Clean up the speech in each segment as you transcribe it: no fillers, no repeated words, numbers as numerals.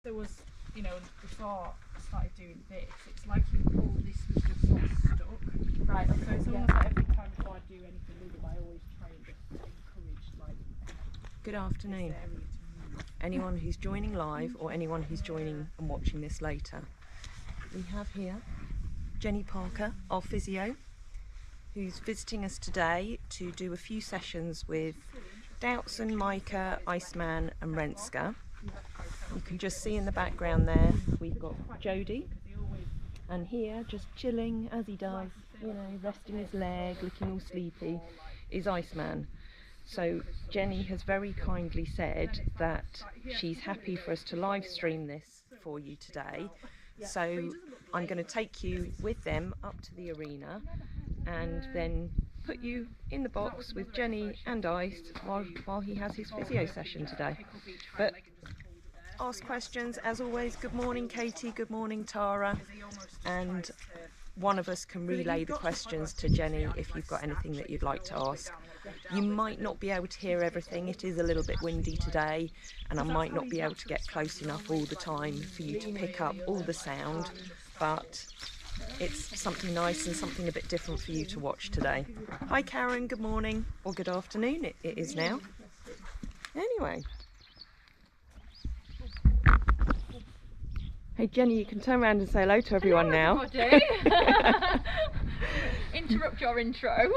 there was, you know, before I started doing this, it's like all this was just sort of stuck. Right. So it's almost like every time before I do anything with them, I always try and just encourage, like, Good afternoon. this area to move. Anyone who's joining live or anyone who's joining and watching this later. We have here Jenny Parker, our physio, who's visiting us today to do a few sessions with Doubtson, Micah, Iceman and Renska. You can just see in the background there we've got Jody, and here just chilling as he does, you know, resting his leg, looking all sleepy, is Iceman. So Jenny has very kindly said that she's happy for us to live stream this for you today. So I'm going to take you with them up to the arena and then put you in the box with Jenny and Ice while he has his physio session today. But ask questions as always. Good morning Katie, good morning Tara, and one of us can relay the questions to Jenny if you've got anything that you'd like to ask. You might not be able to hear everything, it is a little bit windy today, and I might not be able to get close enough all the time for you to pick up all the sound, but it's something nice and something a bit different for you to watch today. Hi Karen, good morning, or good afternoon, it is now. Anyway. Hey Jenny, you can turn around and say hello to everyone now. Interrupt your intro.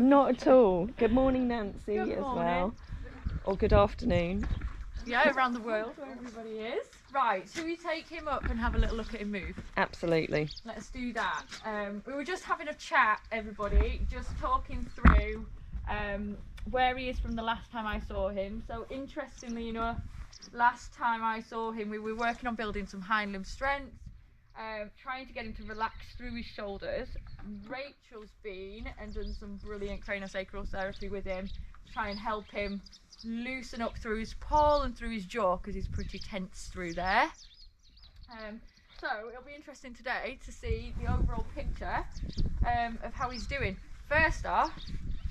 Not at all. Good morning Nancy Good as morning. well. Or good afternoon. Yeah, around the world where everybody is. Right, should we take him up and have a little look at him move? Absolutely. Let's do that. We were just having a chat, everybody, just talking through where he is from the last time I saw him. So interestingly enough, last time I saw him, we were working on building some hind limb strength, trying to get him to relax through his shoulders. Rachel's been and done some brilliant craniosacral therapy with him to try and help him loosen up through his paw and through his jaw because he's pretty tense through there. So it'll be interesting today to see the overall picture of how he's doing. First off,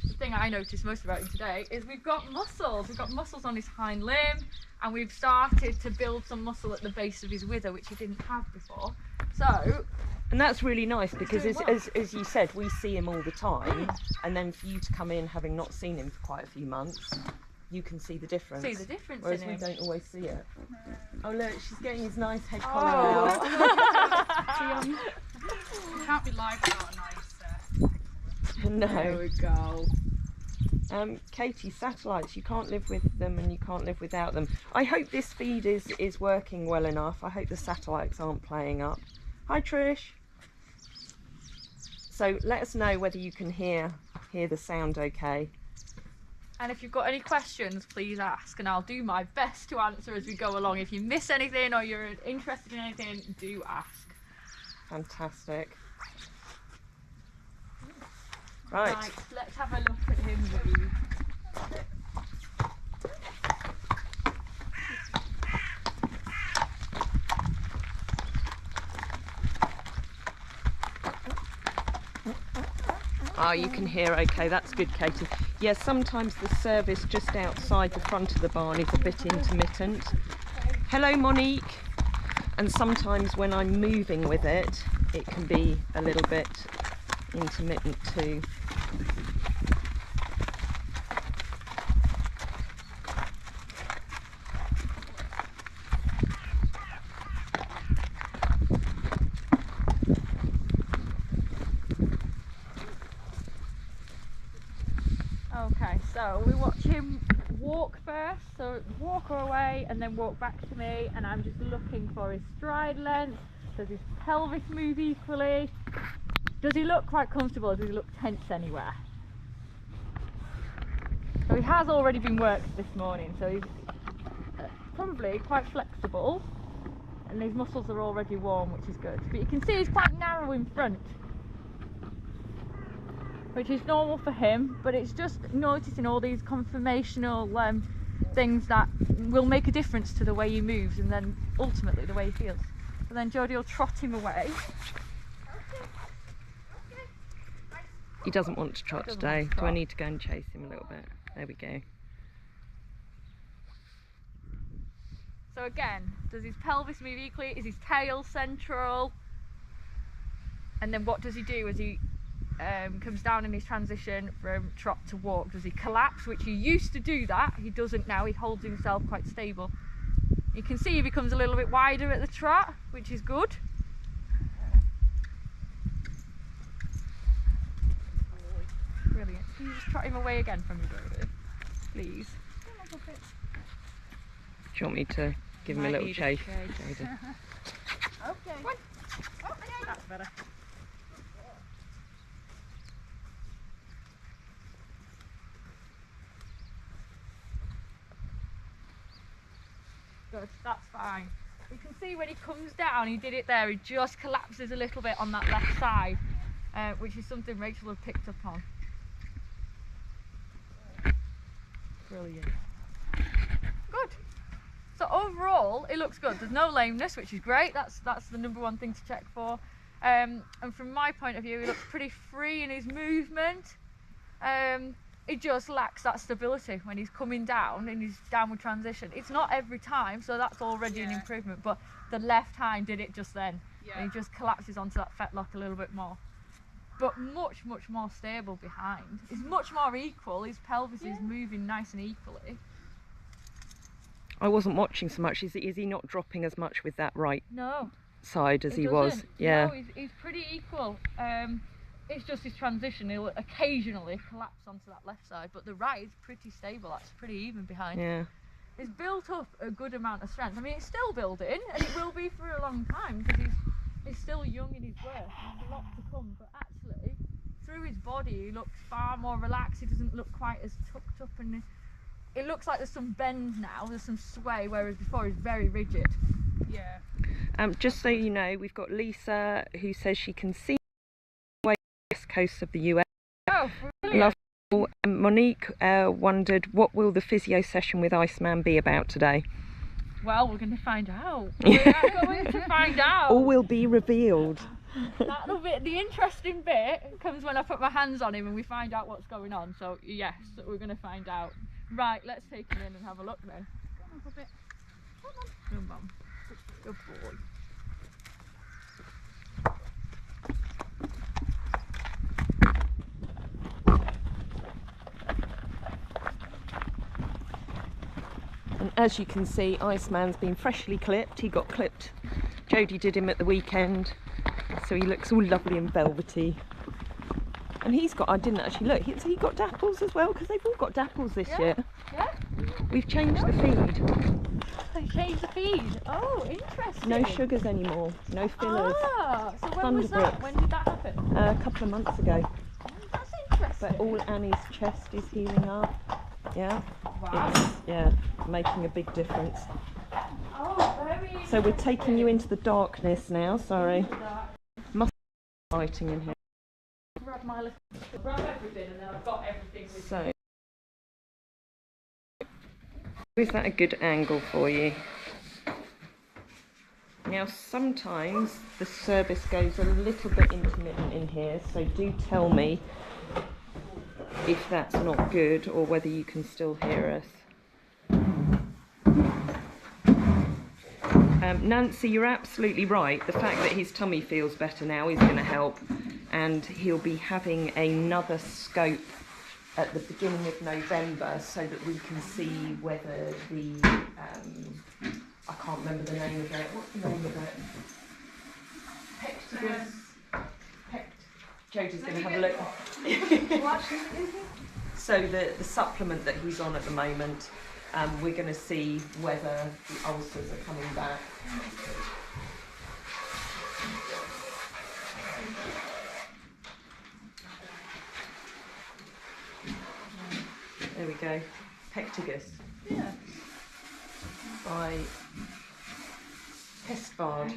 the thing I noticed most about him today is we've got muscles. We've got muscles on his hind limb, and we've started to build some muscle at the base of his wither, which he didn't have before. So, And that's really nice because as you said, we see him all the time, and then for you to come in having not seen him for quite a few months, you can see the difference. see the difference Whereas in we him. don't always see it. Oh look, she's getting his nice head collar out. You can't be live without a nice No. There we go. Katie, satellites, you can't live with them and you can't live without them. I hope this feed is working well enough. I hope the satellites aren't playing up. Hi Trish. So let us know whether you can hear the sound okay. And if you've got any questions, please ask, and I'll do my best to answer as we go along. If you miss anything or you're interested in anything, do ask. Fantastic. Right. Let's have a look at him move. Ah, you can hear okay, that's good Katie. Yeah, sometimes the service just outside the front of the barn is a bit intermittent. Hello Monique. And sometimes when I'm moving with it, it can be a little bit intermittent too. Okay, so we watch him walk first, so walk away and then walk back to me, and I'm just looking for his stride length. Does his pelvis move equally? Does he look quite comfortable? Does he look tense anywhere? So he has already been worked this morning, so he's probably quite flexible, and his muscles are already warm, which is good. But you can see he's quite narrow in front, which is normal for him, but it's just noticing all these conformational things that will make a difference to the way he moves and then ultimately the way he feels. And then Jodie will trot him away. He doesn't want to trot today. Do I need to go and chase him a little bit? There we go. So again, does his pelvis move equally? Is his tail central? And then what does he do as he comes down in his transition from trot to walk? Does he collapse, which he used to do that? He doesn't now. He holds himself quite stable. You can see he becomes a little bit wider at the trot, which is good. Brilliant. Can you just trot him away again from me, David? Please. Do you want me to give him a little chafe? Okay. Oh, that's better. Good, that's fine. You can see when he comes down, he did it there, he just collapses a little bit on that left side, which is something Rachel had picked up on. Brilliant. Good. So overall, it looks good. There's no lameness, which is great. That's the number one thing to check for. And from my point of view, he looks pretty free in his movement. He just lacks that stability when he's coming down in his downward transition. It's not every time, so that's already an improvement. But the left hind did it just then. And he just collapses onto that fetlock a little bit more. But much more stable behind. He's much more equal. His pelvis is moving nice and equally. I wasn't watching so much. Is he not dropping as much with that right side as he was? Yeah. No, he's pretty equal. It's just his transition. He'll occasionally collapse onto that left side, but the right is pretty stable. That's pretty even behind. Yeah. He's built up a good amount of strength. I mean, it's still building, and it will be for a long time because he's still young in his work. There's a lot to come, but actually, through his body, he looks far more relaxed. He doesn't look quite as tucked up, and it looks like there's some bend now. There's some sway, whereas before he's very rigid. Yeah. Just so you know, we've got Lisa who says she can see the west coast of the US. Oh, brilliant. Lovely. Monique wondered, what will the physio session with Iceman be about today? Well, we're going to find out. We're going to find out. All will be revealed. That'll be the interesting bit. Comes when I put my hands on him and we find out what's going on. So yes, we're going to find out. Right, let's take him in and have a look then. Come on, puppet. Come on. Good boy. And as you can see, Iceman's been freshly clipped. He got clipped. Jodie did him at the weekend, so he looks all lovely and velvety. And he's got, I didn't actually look, he got dapples as well, because they've all got dapples this year. Yeah. We've changed the feed. They changed the feed. Oh, interesting. No sugars anymore, no fillers. Ah, so when was that? When did that happen? A couple of months ago. Oh, that's interesting. But all Annie's chest is healing up. Yeah. Wow. It's, making a big difference. Oh, very. So we're taking you into the darkness now, sorry. Must be lighting in here. Grab everything and then I've got everything with So, is that a good angle for you? Now sometimes the service goes a little bit intermittent in here, so do tell me if that's not good or whether you can still hear us. Nancy, you're absolutely right. The fact that his tummy feels better now is going to help, and he'll be having another scope at the beginning of November so that we can see whether the I can't remember the name of it. What's the name of it? Jodie's going to have a look. So the supplement that he's on at the moment, we're going to see whether the ulcers are coming back. There we go. Pectigus. Yeah. By Pestbard.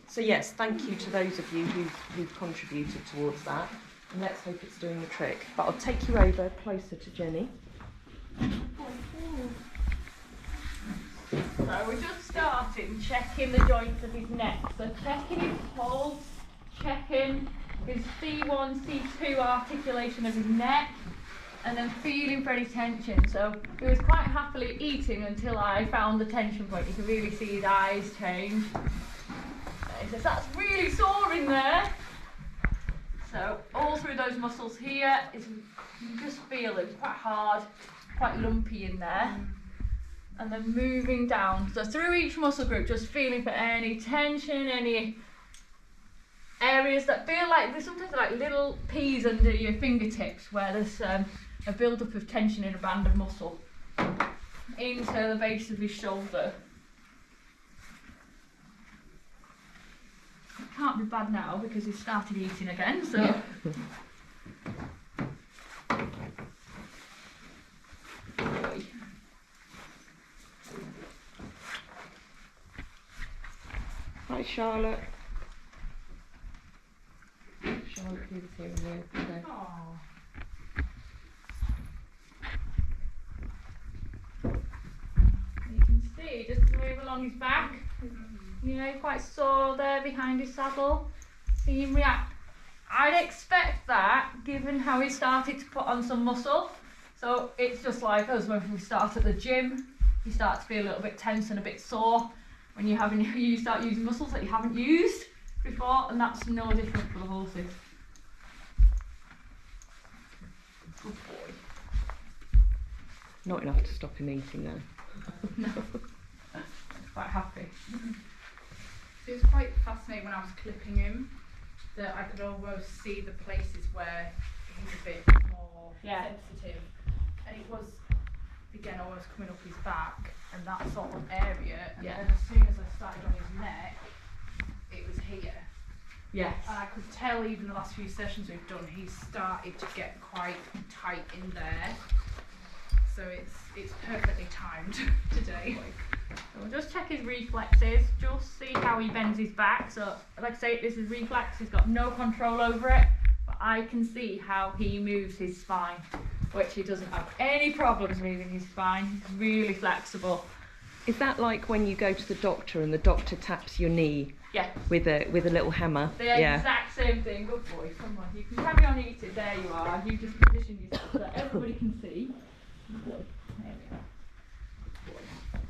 So yes, thank you to those of you who've contributed towards that, and let's hope it's doing the trick. But I'll take you over closer to Jenny. So we're just starting checking the joints of his neck. So checking his pulse, checking his C1, C2 articulation of his neck. and then feeling for any tension. So he was quite happily eating until I found the tension point. You can really see his eyes change. He says, that's really sore in there. So all through those muscles here, you can just feel it quite hard, quite lumpy in there. And then moving down. So through each muscle group, just feeling for any tension, any areas that feel like there's sometimes like little P's under your fingertips where there's a build-up of tension in a band of muscle into the base of his shoulder. It can't be bad now because he's started eating again, so. Yeah. Hi Charlotte. Charlotte, do the here and there today. You can see, just move along his back. You know, quite sore there behind his saddle. See him react. I'd expect that, given how he started to put on some muscle. So it's just like us when we start at the gym. You start to feel a little bit tense and a bit sore when you start using muscles that you haven't used before, and that's no different for the horses. Good boy. Not enough to stop him eating though. No. Quite happy. It was quite fascinating when I was clipping him that I could almost see the places where he's a bit more sensitive, and it was again almost coming up his back and that sort of area, and then as soon as I started on his neck it was here. Yes. And I could tell even the last few sessions we've done he's started to get quite tight in there, so it's perfectly timed today. So we'll just check his reflexes, just see how he bends his back. So like I say, this is reflex, he's got no control over it, but I can see how he moves his spine, which he doesn't have any problems moving his spine. He's really flexible. Is that like when you go to the doctor and the doctor taps your knee with a little hammer? The exact same thing. Good boy, come on, you can carry on eating. There you are. You just position yourself so that everybody can see. Good boy. There we are.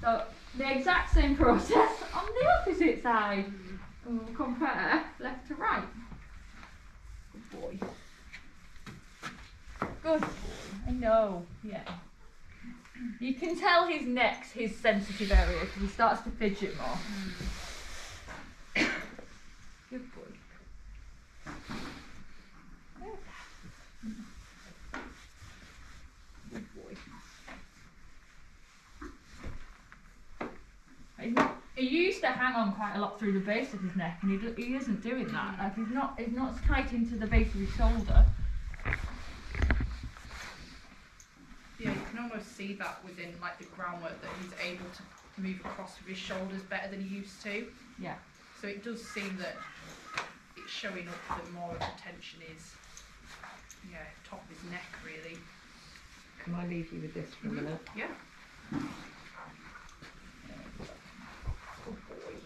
So the exact same process on the opposite side. And we'll compare left to right. Good boy. Good boy. I know. Yeah. You can tell his neck's his sensitive area because he starts to fidget more. Good boy. Good boy. He used to hang on quite a lot through the base of his neck, and he isn't doing that. Like he's not tight into the base of his shoulder. Yeah, you can almost see that within like the groundwork that he's able to move across with his shoulders better than he used to. Yeah. So it does seem that it's showing up that more of the tension is, top of his neck really. Can I leave you with this for a minute? Yeah. Good boy.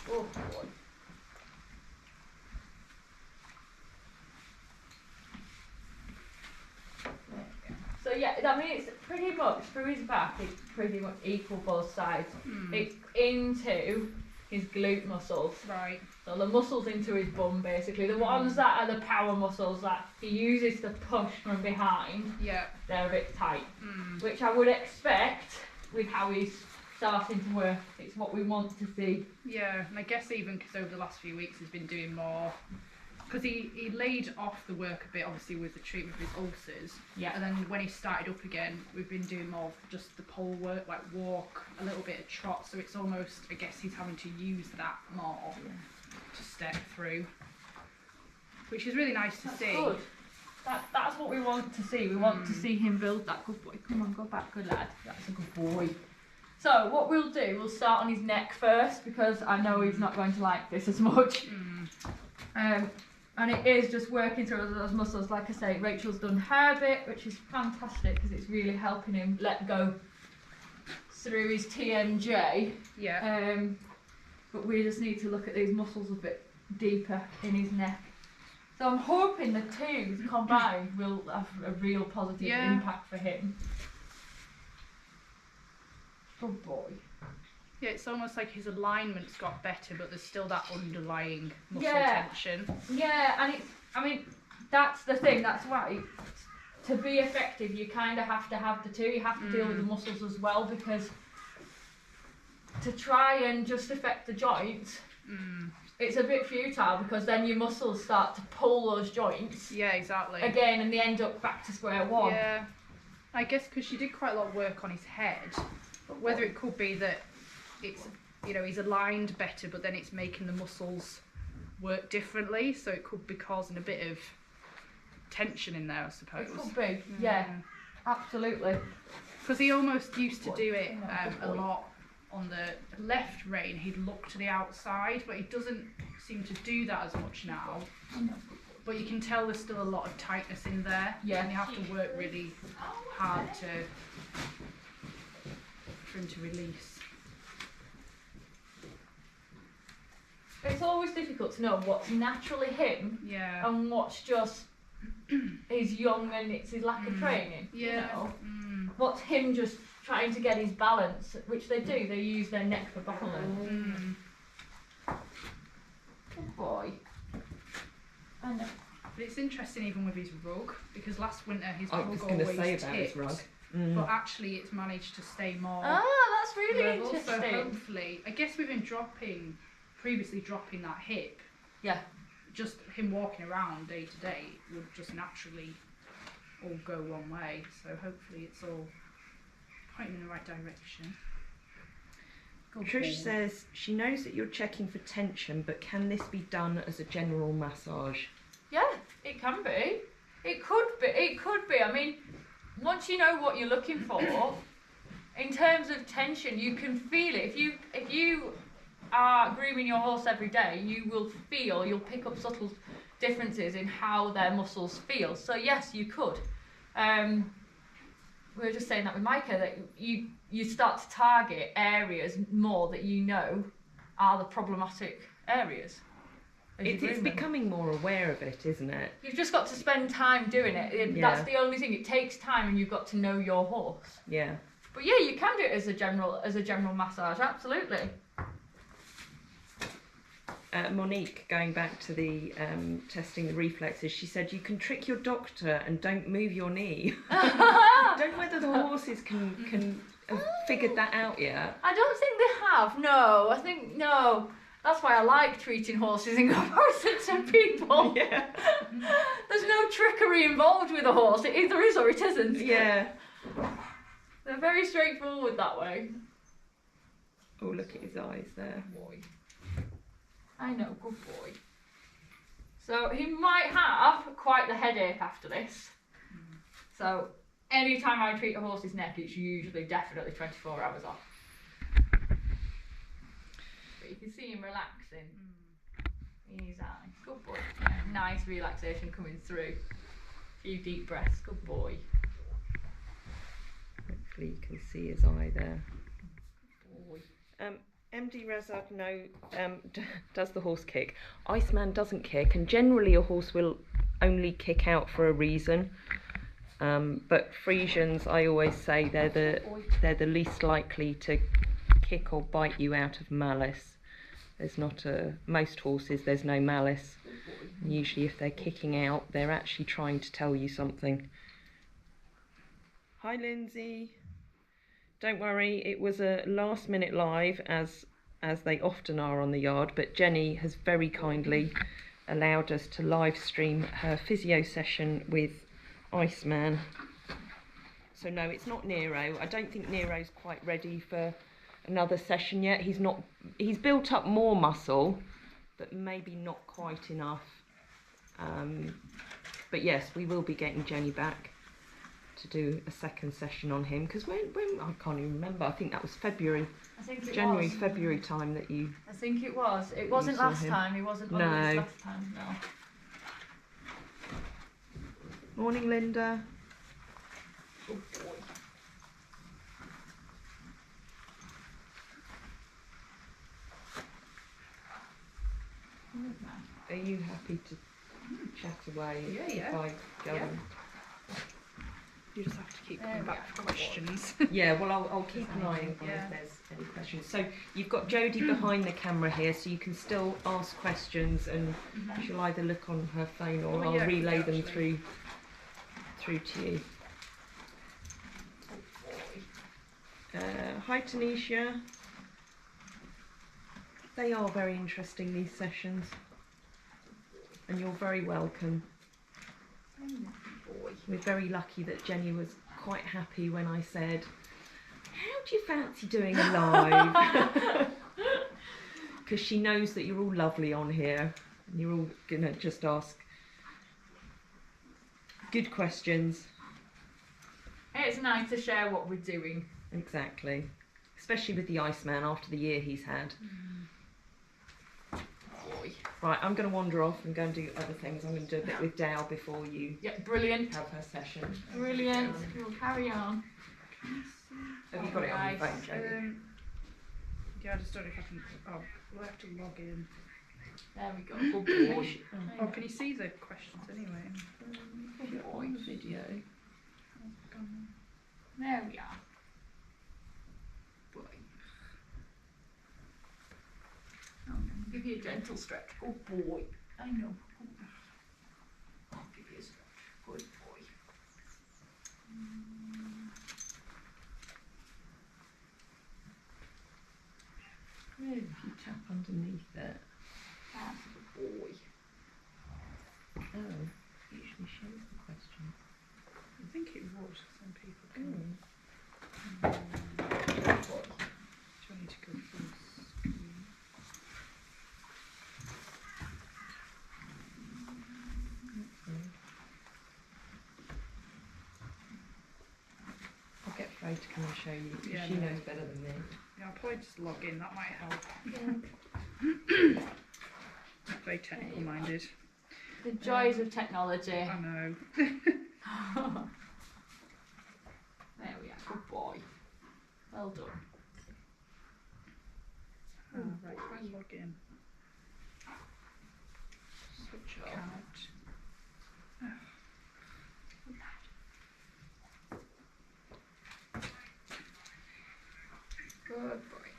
Good boy. So yeah, I mean it's pretty much through his back. It's pretty much equal both sides. It's into his glute muscles. Right. So the muscles into his bum, basically. The ones that are the power muscles that he uses to push from behind. Yeah. They're a bit tight, which I would expect with how he's starting to work. It's what we want to see. Yeah, and I guess even because over the last few weeks he's been doing more. Because he laid off the work a bit, obviously, with the treatment of his ulcers. Yeah. And then when he started up again, we've been doing more of just the pole work, like walk, a little bit of trot. So it's almost, I guess, he's having to use that more to step through, which is really nice to see. Good. That's what we want to see. We want to see him build that. Good boy. Come on, go back, good lad. That's a good boy. So what we'll do, we'll start on his neck first because I know he's not going to like this as much. And it is just working through those muscles. Like I say, Rachel's done her bit, which is fantastic because it's really helping him let go through his TMJ. Yeah. But we just need to look at these muscles a bit deeper in his neck. So I'm hoping the two combined will have a real positive impact for him. Good boy. Yeah, it's almost like his alignment's got better, but there's still that underlying muscle tension. Yeah, and I mean, that's the thing, that's why to be effective you kind of have to have the two, you have to deal with the muscles as well, because to try and just affect the joints, it's a bit futile, because then your muscles start to pull those joints. Yeah, exactly. Again, and they end up back to square one. Yeah, I guess because she did quite a lot of work on his head, but whether it could be that it's, you know, he's aligned better, but then it's making the muscles work differently, so it could be causing a bit of tension in there, I suppose. It could be, yeah, absolutely. Because he almost used to do it a lot on the left rein. He'd look to the outside, but he doesn't seem to do that as much now. But you can tell there's still a lot of tightness in there, and you have to work really hard for him to release. It's always difficult to know what's naturally him and what's just he's young and it's his lack of training. You know? What's him just trying to get his balance, which they do, they use their neck for balance. Good boy. I know. But it's interesting even with his rug, because last winter his rug always tipped, his rug. but actually it's managed to stay more that's really level, interesting. so hopefully, I guess with him previously dropping that hip, just him walking around day to day would just naturally all go one way, so hopefully it's all pointing in the right direction. Trish says she knows that you're checking for tension, but can this be done as a general massage? Yeah, it can be. It could be. It could be. I mean, once you know what you're looking for, in terms of tension, you can feel it. If you are grooming your horse every day, you'll pick up subtle differences in how their muscles feel. So yes, you could. We were just saying that with Micah, that you start to target areas more that you know are the problematic areas. It's becoming more aware of it, isn't it? You've just got to spend time doing it. That's the only thing. It takes time, and you've got to know your horse. Yeah. But yeah, you can do it as a general massage. Absolutely. Monique, going back to the testing the reflexes, she said you can trick your doctor and don't move your knee. Don't know whether the horses can have figured that out yet. I don't think they have. No, I think no. That's why I like treating horses in comparison to people. Yeah. There's no trickery involved with a horse. It either is or it isn't. Yeah. They're very straightforward that way. Oh, look at his eyes there. Boy. I know, good boy. So he might have quite the headache after this. So anytime I treat a horse's neck, it's usually definitely 24 hours off. But you can see him relaxing in his eye. Good boy. Yeah, nice relaxation coming through. A few deep breaths. Good boy. Hopefully you can see his eye there. Good boy. MD Razard, no, does the horse kick? Iceman doesn't kick, and generally a horse will only kick out for a reason. But Frisians, I always say they're the least likely to kick or bite you out of malice. There's not most horses. There's no malice. And usually, if they're kicking out, they're actually trying to tell you something. Hi, Lindsay. Don't worry, it was a last-minute live, as they often are on the yard, but Jenny has very kindly allowed us to live stream her physio session with Iceman. So no, it's not Nero. I don't think Nero's quite ready for another session yet. He's built up more muscle, but maybe not quite enough. But yes, we will be getting Jenny back to do a second session on him, because when I can't even remember. I think that was February. I think it January, was. February time that you. I think it was. It wasn't last time. He wasn't on this last time. No. Morning, Linda. Good boy. Are you happy to chat away Yeah. if I go. Yeah. You just have to keep coming back for questions. Yeah, well, I'll keep an eye on if there's any questions. So you've got Jodie behind the camera here, so you can still ask questions, and she'll either look on her phone or I'll relay them through to you. Hi Tanisha. They are very interesting, these sessions, and you're very welcome. We're very lucky that Jenny was quite happy when I said, how do you fancy doing a live? Because she knows that you're all lovely on here and you're all going to just ask good questions. It's nice to share what we're doing. Exactly. Especially with the Iceman after the year he's had. Right, I'm going to wander off and go and do other things. I'm going to do a bit with Dow before you brilliant. have her session. Brilliant. We'll carry on. Have you got it on your phone, Jodie? Yeah, I just don't know if I can. Oh, we'll have to log in. There we go. Good boy. Oh, can you see the questions anyway? On the video. There we are. Give you a gentle stretch. Good boy. I know. I'll give you a stretch. Good boy. If you tap underneath it. That's a good boy. Oh, it usually shows the question. I think it would. Some people can. Good boy. Do I need to go full screen? I'll get Faye to come and show you, because Yeah, she no. knows better than me. Yeah, I'll probably just log in. That might help. Very technical minded. The joys of technology. I know. There we are. Good boy. Well done. Right, let's log in. Switch account. Good boy.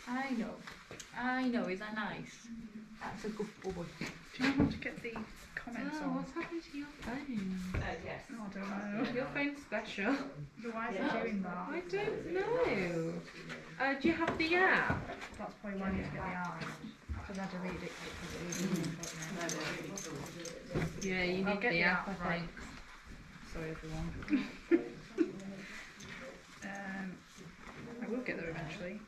I know, is that nice? That's a good boy. Do you know how to get the comments on? What's happened to your phone? Yes. Oh, I don't know. Your phone's special. Why is it doing that? I don't know. Do you have the app? That's probably why I need to get the app. Because I deleted it because it was Yeah, you I'll need get the app, I right. think. Sorry everyone. I will get there eventually.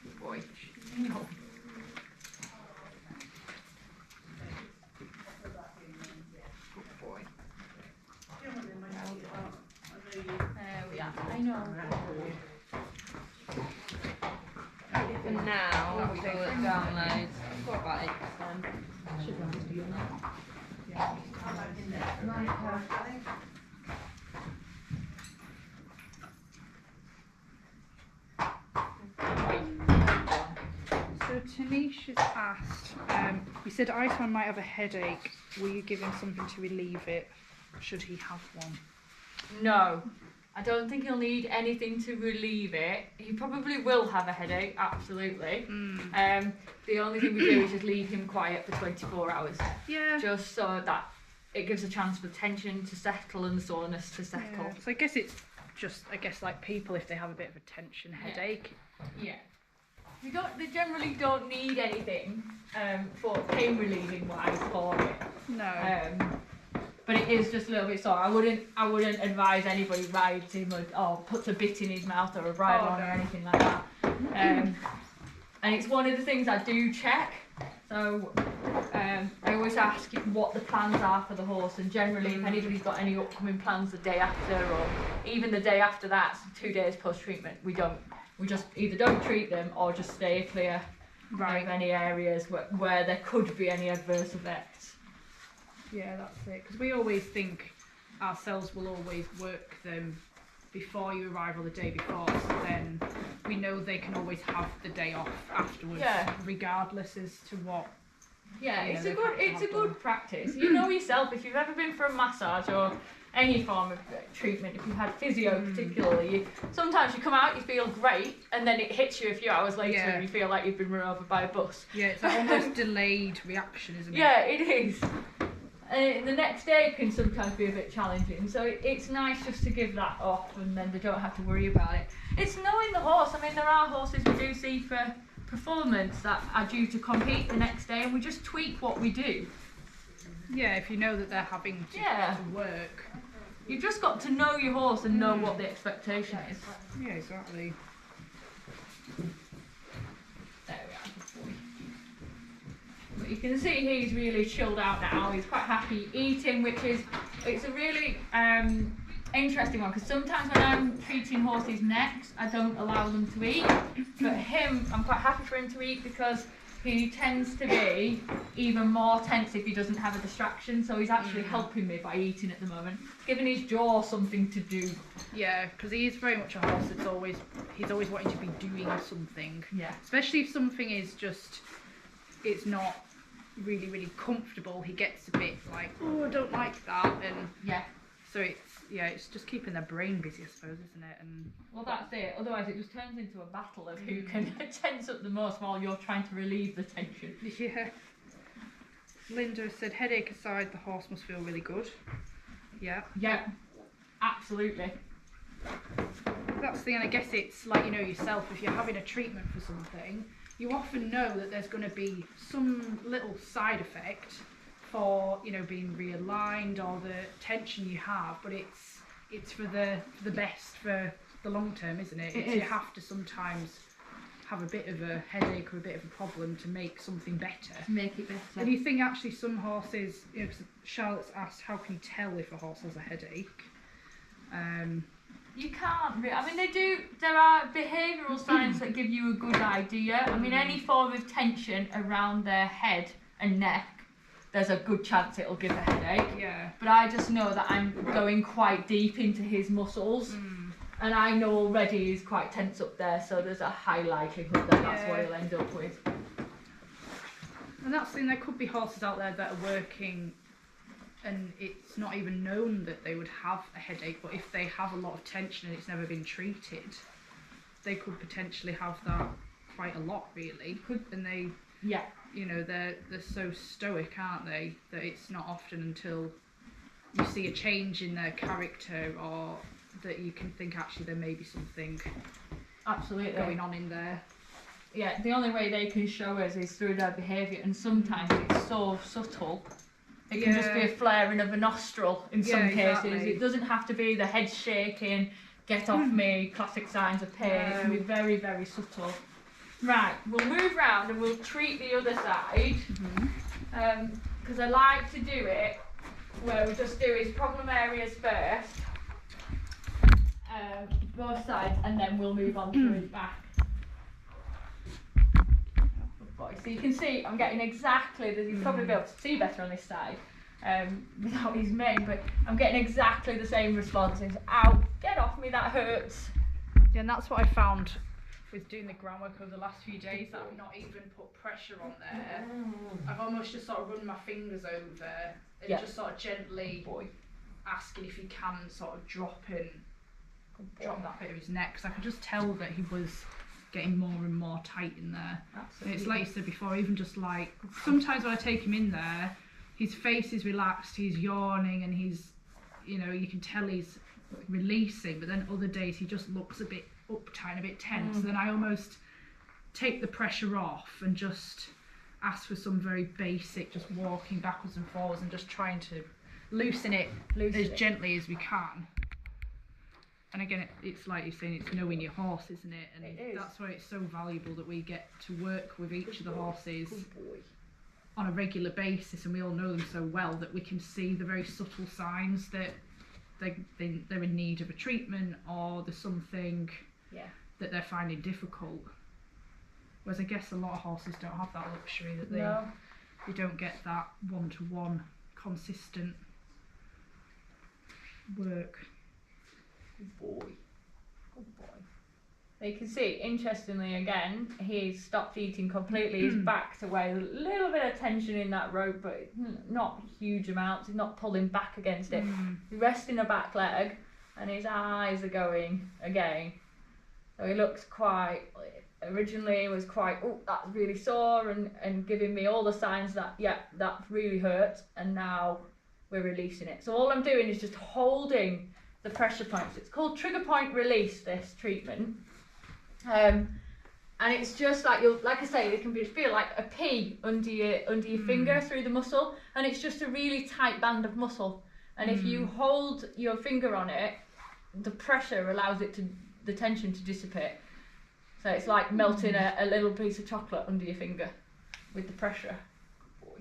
Good boy. No. Good boy. There we are. I know. For now, until it downloads. I've got about 8%. Should last you now. So Tanisha's asked, you said Iceman might have a headache. Will you give him something to relieve it, should he have one? No. I don't think he'll need anything to relieve it. He probably will have a headache, absolutely. The only thing we do is just leave him quiet for 24 hours. Yeah. Just so that it gives a chance for the tension to settle and the soreness to settle. Yeah. So I guess it's just, like people, if they have a bit of a tension headache. Yeah. They generally don't need anything for pain relieving wise for it. No. But it is just a little bit sore. I wouldn't advise anybody rides him or puts a bit in his mouth or a bridle on or anything like that. And it's one of the things I do check. So I always ask what the plans are for the horse, and generally if anybody's got any upcoming plans the day after or even the day after that, 2 days post treatment, we just either don't treat them or just stay clear of any areas where there could be any adverse effects. Yeah, that's it. Because we always think ourselves will always work them before you arrive or the day before, so then we know they can always have the day off afterwards, regardless as to what. Yeah, it's a good practice. You know yourself, if you've ever been for a massage or any form of treatment, if you've had physio particularly, sometimes you come out, you feel great, and then it hits you a few hours later and you feel like you've been run over by a bus. Yeah, it's like almost delayed reaction, isn't it? Yeah, it is. And the next day can sometimes be a bit challenging, so it's nice just to give that off and then they don't have to worry about it. It's knowing the horse. I mean, there are horses we do see for performance that are due to compete the next day, and we just tweak what we do. Yeah, if you know that they're having to work. You've just got to know your horse and know what the expectation is. Yeah, exactly. There we are. But you can see he's really chilled out now. He's quite happy eating, it's a really interesting one, because sometimes when I'm treating horses' necks, I don't allow them to eat. But him, I'm quite happy for him to eat, because he tends to be even more tense if he doesn't have a distraction, so he's actually helping me by eating at the moment. It's giving his jaw something to do. Yeah, because he is very much a horse that's he's always wanting to be doing something. Yeah. Especially if something is just, it's not really, really comfortable, he gets a bit like, oh, I don't like that, and so it's just keeping their brain busy, I suppose, isn't it? And well, that's it. Otherwise, it just turns into a battle of who can tense up the most while you're trying to relieve the tension. Yeah. Linda said, headache aside, the horse must feel really good. Yeah. Yeah. Absolutely. That's the thing, and I guess it's like, you know yourself, if you're having a treatment for something, you often know that there's going to be some little side effect for, you know, being realigned or the tension you have, but it's for the best for the long term, isn't it? You have to sometimes have a bit of a headache or a bit of a problem to make something better. To make it better. And you think actually some horses, you know, 'cause Charlotte's asked, how can you tell if a horse has a headache? You can't really, I mean there are behavioural signs that give you a good idea. I mean, any form of tension around their head and neck, there's a good chance it'll give a headache. Yeah. But I just know that I'm going quite deep into his muscles, and I know already he's quite tense up there, so there's a high likelihood that that's what he'll end up with. And that's the thing, there could be horses out there that are working and it's not even known that they would have a headache, but if they have a lot of tension and it's never been treated, they could potentially have that quite a lot, really. And they, you know, they're so stoic, aren't they, that it's not often until you see a change in their character or that you can think actually there may be something going on in there. Yeah, the only way they can show us is through their behaviour, and sometimes it's so subtle. It can just be a flaring of a nostril in some cases. It doesn't have to be the head shaking, get off me, classic signs of pain. It can be very, very subtle. Right, we'll move round and we'll treat the other side. Because I like to do it where we just do his problem areas first, both sides, and then we'll move on to his back. So you can see I'm getting exactly, you'll probably be able to see better on this side without his mane, but I'm getting exactly the same responses. Ow, get off me, that hurts. Yeah, and that's what I found with doing the groundwork over the last few days, that I've not even put pressure on there. I've almost just sort of run my fingers over and just sort of gently asking if he can sort of drop that bit of his neck, because I could just tell that he was getting more and more tight in there. And it's like you said before, even just like sometimes when I take him in there, his face is relaxed, he's yawning, and he's, you know, you can tell he's releasing, but then other days he just looks a bit uptight, a bit tense. Then I almost take the pressure off and just ask for some very basic, just walking backwards and forwards and just trying to loosen it as gently as we can. And again, it's like you're saying, it's knowing your horse, isn't it? And that's why it's so valuable that we get to work with each of the horses on a regular basis, and we all know them so well that we can see the very subtle signs that they're in need of a treatment, or there's something that they're finding difficult. Whereas I guess a lot of horses don't have that luxury, that they don't get that one-to-one consistent work. Good boy. Good boy. You can see, interestingly again, he's stopped eating completely. He's back to where a little bit of tension in that rope, but not huge amounts. He's not pulling back against it. He's resting a back leg, and his eyes are going again. So he looks quite, originally he was quite, oh, that's really sore, and giving me all the signs that, yeah, that really hurts, and now we're releasing it. So all I'm doing is just holding the pressure points. It's called trigger point release, this treatment. And it's just like, like I say, it can feel like a P under your finger through the muscle, and it's just a really tight band of muscle. And if you hold your finger on it, the pressure allows the tension to dissipate. So it's like melting a little piece of chocolate under your finger with the pressure. Boy.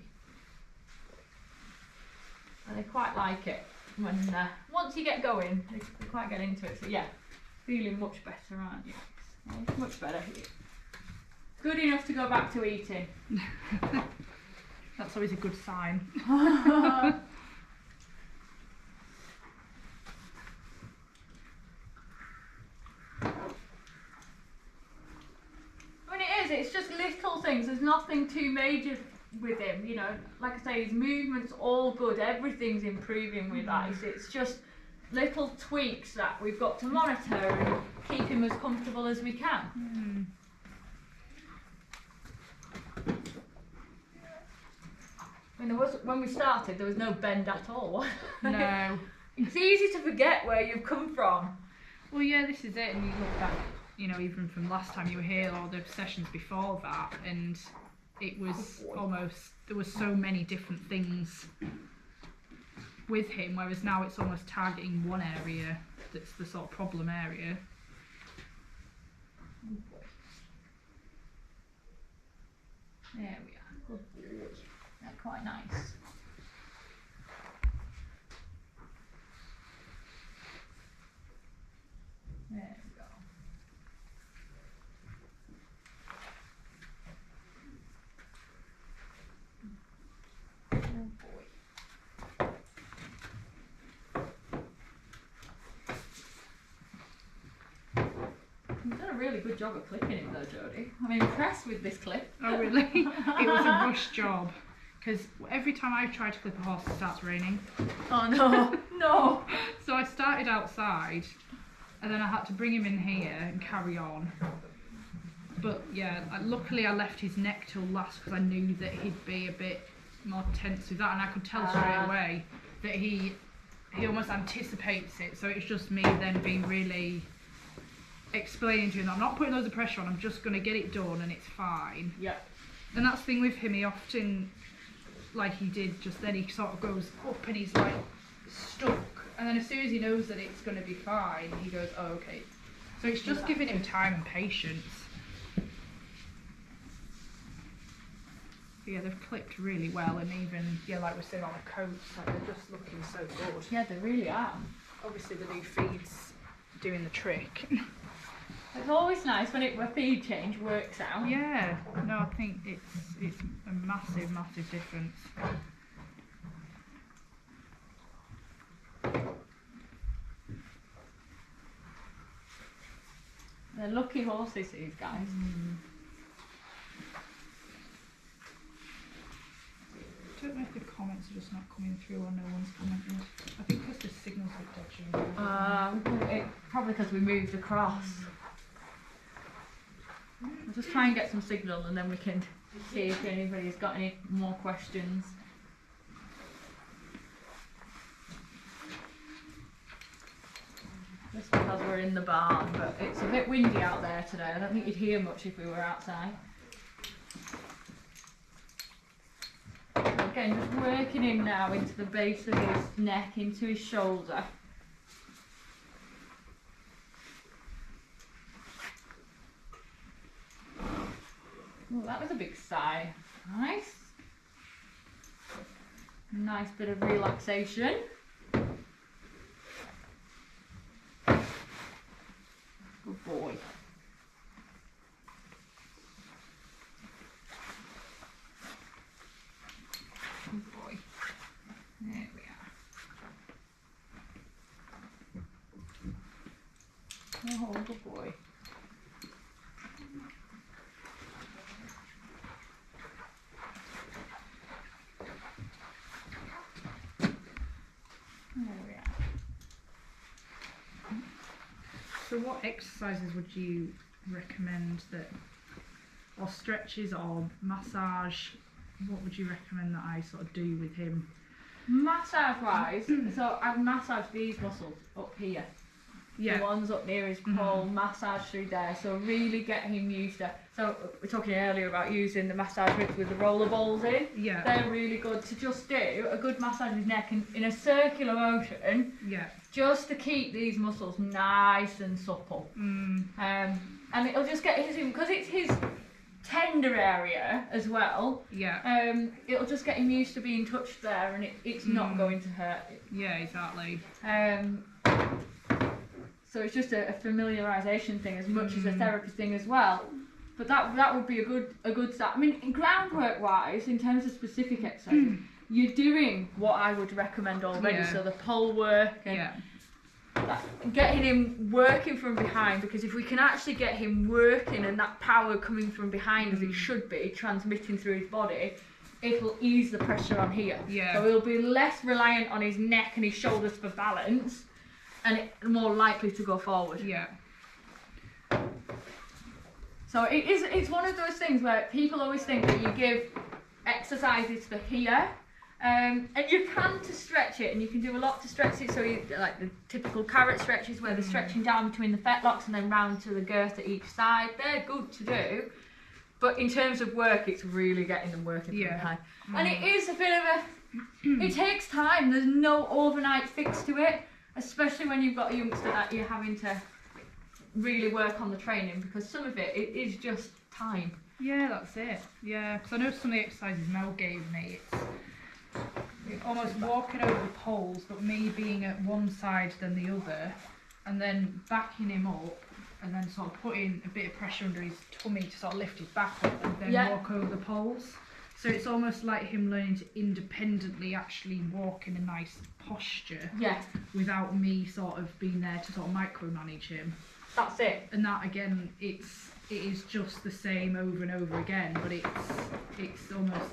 And they quite like it when once you get going, they quite get into it. So yeah, feeling much better, aren't you? Much better. Good enough to go back to eating. That's always a good sign. I mean, it's just little things. There's nothing too major with him, you know. Like I say, his movement's all good. Everything's improving with Ice. It's just little tweaks that we've got to monitor and keep him as comfortable as we can. I mean, when we started, there was no bend at all. No. It's easy to forget where you've come from. Well, yeah, this is it. And you look back, you know, even from last time you were here or the sessions before that, and it was almost, there were so many different things with him, whereas now it's almost targeting one area that's the sort of problem area. There we are. Good boy. That's quite nice. There we go. Oh boy. You've done a really good job of clipping it though, Jodie. I'm impressed with this clip. Oh really? It was a rush job, because every time I try to clip a horse it starts raining. Oh no, no. So I started outside, and then I had to bring him in here and carry on. But yeah, luckily I left his neck till last because I knew that he'd be a bit more tense with that, and I could tell straight away that he almost anticipates it. So it's just me then being really explaining to him that I'm not putting loads of pressure on, I'm just going to get it done and it's fine. Yeah. And that's the thing with him, he often, like he did just then, he sort of goes up and he's like stuck, and then as soon as he knows that it's going to be fine, he goes, oh okay. So it's just giving him time and patience. But yeah, they've clipped really well, and even, yeah, like we're saying on the coats, like they're just looking so good. Yeah, they really are. Obviously the new feed's doing the trick. It's always nice when a feed change works out. Yeah, no, I think it's a massive, massive difference. They're lucky horses, these guys. I don't know if the comments are just not coming through or no one's commented. I think because the signal's a bit dodgy. Probably because we moved across. We'll just try and get some signal, and then we can see if anybody's got any more questions. Just because we're in the barn, but it's a bit windy out there today. I don't think you'd hear much if we were outside. Again, just working him now into the base of his neck, into his shoulder. Oh, that was a big sigh. Nice. Nice bit of relaxation. Good boy. Good boy. There we are. Good boy. There we are. So what exercises would you recommend that, or stretches or massage, what would you recommend that I sort of do with him? Massage wise, so I've massaged these muscles up here. The ones up near his pole, massage through there. So really get him used to. So we were talking earlier about using the massage whips with the roller balls in. Yeah. They're really good to just do a good massage of his neck in a circular motion. Yeah. Just to keep these muscles nice and supple. And it'll just get him, because it's his tender area as well. Yeah. It'll just get him used to being touched there, and it's not going to hurt. Yeah, exactly. So it's just a familiarisation thing as much as a therapy thing as well. But that would be a good start. I mean, groundwork wise, in terms of specific exercises, you're doing what I would recommend already. Yeah. So the pole work and getting him working from behind, because if we can actually get him working and that power coming from behind as it should be, transmitting through his body, it'll ease the pressure on here. Yeah. So he'll be less reliant on his neck and his shoulders for balance, and more likely to go forward. Yeah. So it's one of those things where people always think that you give exercises for here, and you can to stretch it, and you can do a lot to stretch it. So you, like the typical carrot stretches where they're stretching down between the fetlocks and then round to the girth at each side. They're good to do, but in terms of work, it's really getting them working from behind. And it is a bit of a, it takes time. There's no overnight fix to it, especially when you've got a youngster that you're having to really work on the training, because some of it is just time. Yeah, that's it. Yeah, because I know some of the exercises Mel gave me, it's almost walking over the poles, but me being at one side than the other, and then backing him up, and then sort of putting a bit of pressure under his tummy to sort of lift his back up, and then walk over the poles. So it's almost like him learning to independently actually walk in a nice posture, without me sort of being there to sort of micromanage him. That's it. And that again, it is just the same over and over again, but it's almost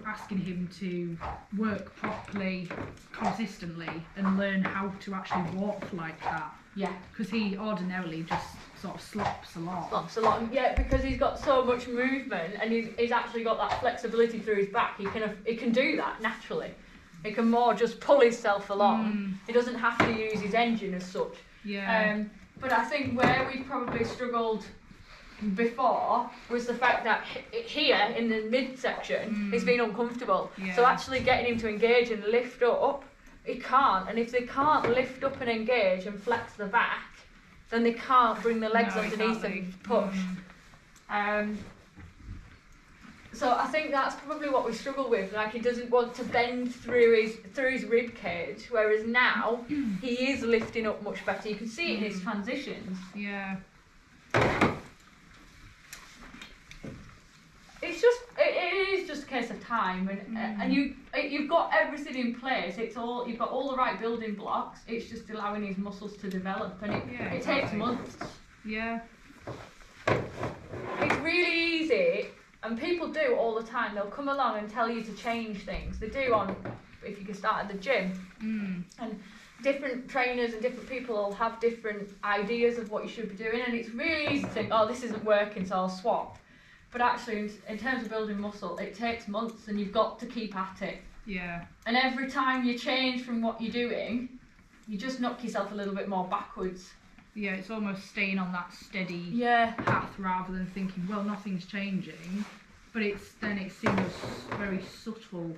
asking him to work properly, consistently, and learn how to actually walk like that. Yeah. Because he ordinarily just sort of slops a lot. Slops a lot. Yeah, because he's got so much movement, and he's actually got that flexibility through his back. He can do that naturally. He can more just pull himself along. He doesn't have to use his engine as such. Yeah. But I think where we probably struggled before was the fact that here in the midsection he's been uncomfortable. Yeah. So actually getting him to engage and lift up, he can't. And if they can't lift up and engage and flex the back, then they can't bring the legs underneath and push. So I think that's probably what we struggle with. Like, he doesn't want to bend through his rib cage, whereas now he is lifting up much better. You can see it in his transitions. Yeah. It is just a case of time, and you've got everything in place. You've got all the right building blocks. It's just allowing his muscles to develop, and it takes months. Yeah. It's really easy. And people do all the time. They'll come along and tell you to change things. They do if you can start at the gym. And different trainers and different people will have different ideas of what you should be doing. And it's really easy to think, oh, this isn't working, so I'll swap. But actually, in terms of building muscle, it takes months, and you've got to keep at it. Yeah. And every time you change from what you're doing, you just knock yourself a little bit more backwards. Yeah, it's almost staying on that steady path rather than thinking, well, nothing's changing. But it seems very subtle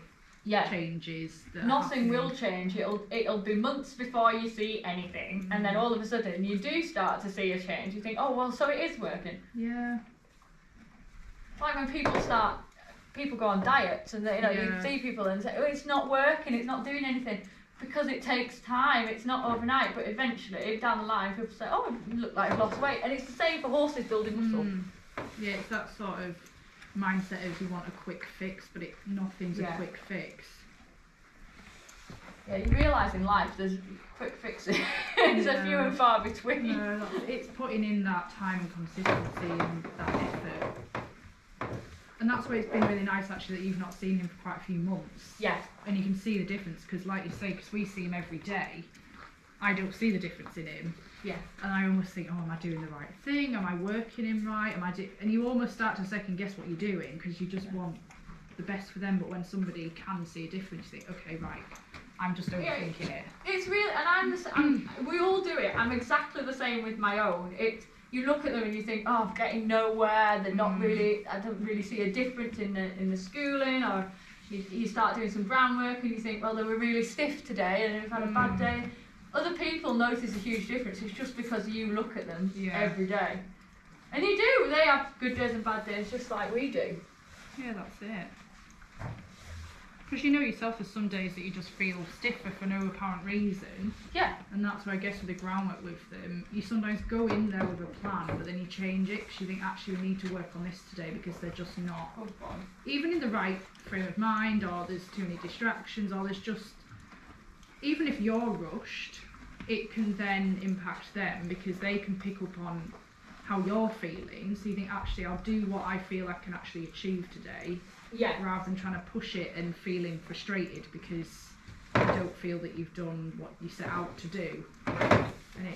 changes. That nothing will change. It'll be months before you see anything, and then all of a sudden you do start to see a change. You think, oh well, so it is working. Yeah. Like when people go on diets, and you see people and say, oh, it's not working, it's not doing anything. Because it takes time, it's not overnight, but eventually down the line people say, oh, you look like I've lost weight. And it's the same for horses building muscle. Yeah, it's that sort of mindset of you want a quick fix, but nothing's a quick fix. Yeah, you realise in life there's quick fixes. It's a few and far between. No, it's putting in that time and consistency and that effort. And that's why it's been really nice actually that you've not seen him for quite a few months. Yeah. And you can see the difference because, like you say, because we see him every day, I don't see the difference in him. Yeah. And I almost think, oh, am I doing the right thing? Am I working him right? And you almost start to second guess what you're doing because you just want the best for them. But when somebody can see a difference, you think, okay, right, I'm just overthinking it. It's really, and we all do it. I'm exactly the same with my own. You look at them and you think, oh, I'm getting nowhere. They're not really. I don't really see a difference in the schooling. Or you start doing some groundwork and you think, well, they were really stiff today and they've had a bad day. Other people notice a huge difference. It's just because you look at them every day, and you do. They have good days and bad days, just like we do. Yeah, that's it. Because you know yourself, there's some days that you just feel stiffer for no apparent reason. Yeah. And that's where I guess with the groundwork with them, you sometimes go in there with a plan, but then you change it because you think actually we need to work on this today because they're just not even in the right frame of mind, or there's too many distractions, or there's just, even if you're rushed, it can then impact them because they can pick up on how you're feeling. So you think actually I'll do what I feel I can actually achieve today. Yeah. Rather than trying to push it and feeling frustrated because you don't feel that you've done what you set out to do. And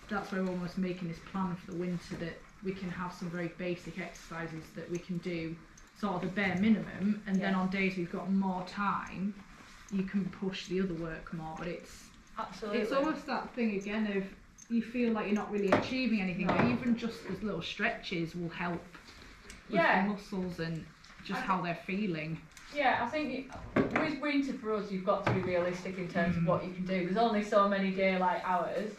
that's why we're almost making this plan for the winter, that we can have some very basic exercises that we can do, sort of the bare minimum, and then on days we've got more time, you can push the other work more. But it's almost that thing again of you feel like you're not really achieving anything, but even just those little stretches will help with the muscles and just how they're feeling. Yeah, I think with winter for us, you've got to be realistic in terms of what you can do. There's only so many daylight hours,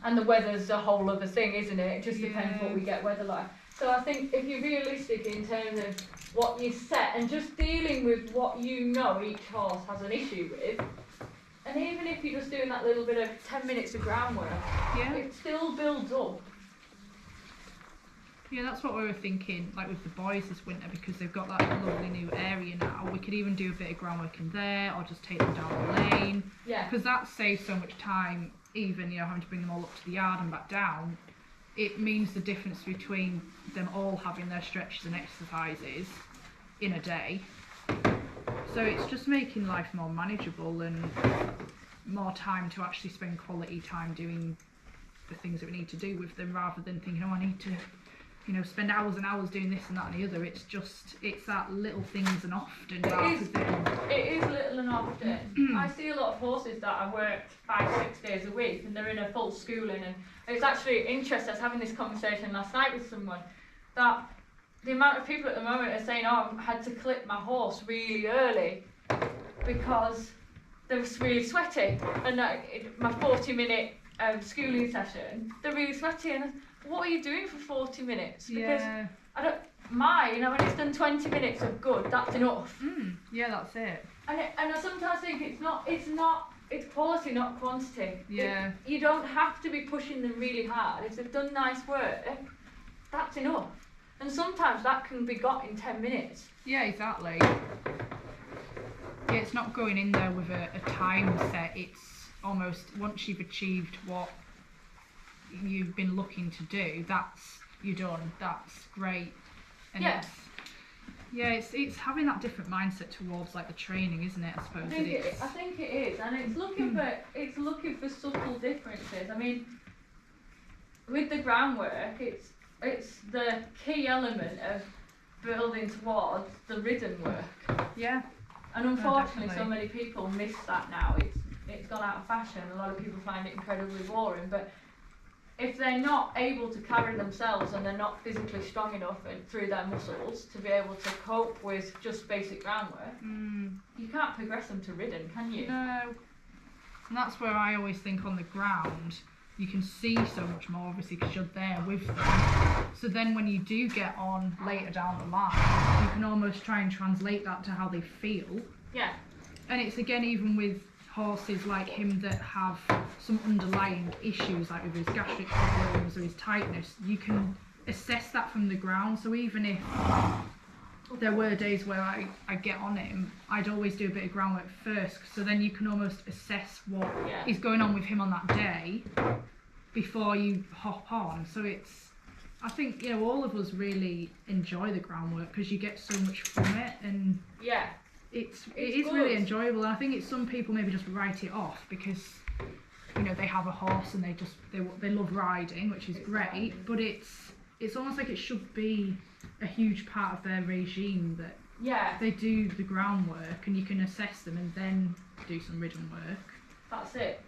and the weather's a whole other thing, isn't it? It just depends what we get weather-like. So I think if you're realistic in terms of what you set and just dealing with what you know each horse has an issue with, and even if you're just doing that little bit of 10 minutes of groundwork, it still builds up. Yeah, that's what we were thinking, like with the boys this winter, because they've got that lovely new area now. We could even do a bit of groundwork in there, or just take them down the lane. Yeah. Because that saves so much time, even, having to bring them all up to the yard and back down. It means the difference between them all having their stretches and exercises in a day. So it's just making life more manageable and more time to actually spend quality time doing the things that we need to do with them, rather than thinking, oh, I need to spend hours and hours doing this and that and the other. It's that little things and often. It is little and often. I see a lot of horses that I work 5-6 days a week and they're in a full schooling, and it's actually interesting. I was having this conversation last night with someone, that the amount of people at the moment are saying, oh, I had to clip my horse really early because they were really sweaty, and my 40-minute schooling session, they're really sweaty, and what are you doing for 40 minutes? Because when it's done 20 minutes of good, that's enough. Yeah, that's it. And I sometimes think it's quality, not quantity. Yeah. You don't have to be pushing them really hard. If they've done nice work, that's enough. And sometimes that can be got in 10 minutes. Yeah, exactly. Yeah, it's not going in there with a time set. It's almost, once you've achieved what you've been looking to do, you're done. That's great. And it's having that different mindset towards like the training, isn't it? I suppose. I think it is, and it's looking for subtle differences. I mean, with the groundwork, it's the key element of building towards the ridden work. Yeah. And unfortunately, so many people miss that now. It's gone out of fashion. A lot of people find it incredibly boring, but if they're not able to carry themselves and they're not physically strong enough through their muscles to be able to cope with just basic groundwork, you can't progress them to ridden, can you? No. And that's where I always think on the ground, you can see so much more, obviously, because you're there with them. So then when you do get on later down the line, you can almost try and translate that to how they feel. Yeah. And it's again, even with horses like him that have some underlying issues, like with his gastric problems or his tightness, you can assess that from the ground. So even if there were days where I'd get on him, I'd always do a bit of groundwork first, so then you can almost assess what is going on with him on that day before you hop on. So I think, you know, all of us really enjoy the groundwork because you get so much from it, and it is really enjoyable. And I think some people maybe just write it off because, you know, they have a horse and they love riding, which is great, but it's almost like it should be a huge part of their regime that they do the groundwork and you can assess them and then do some ridden work. That's it.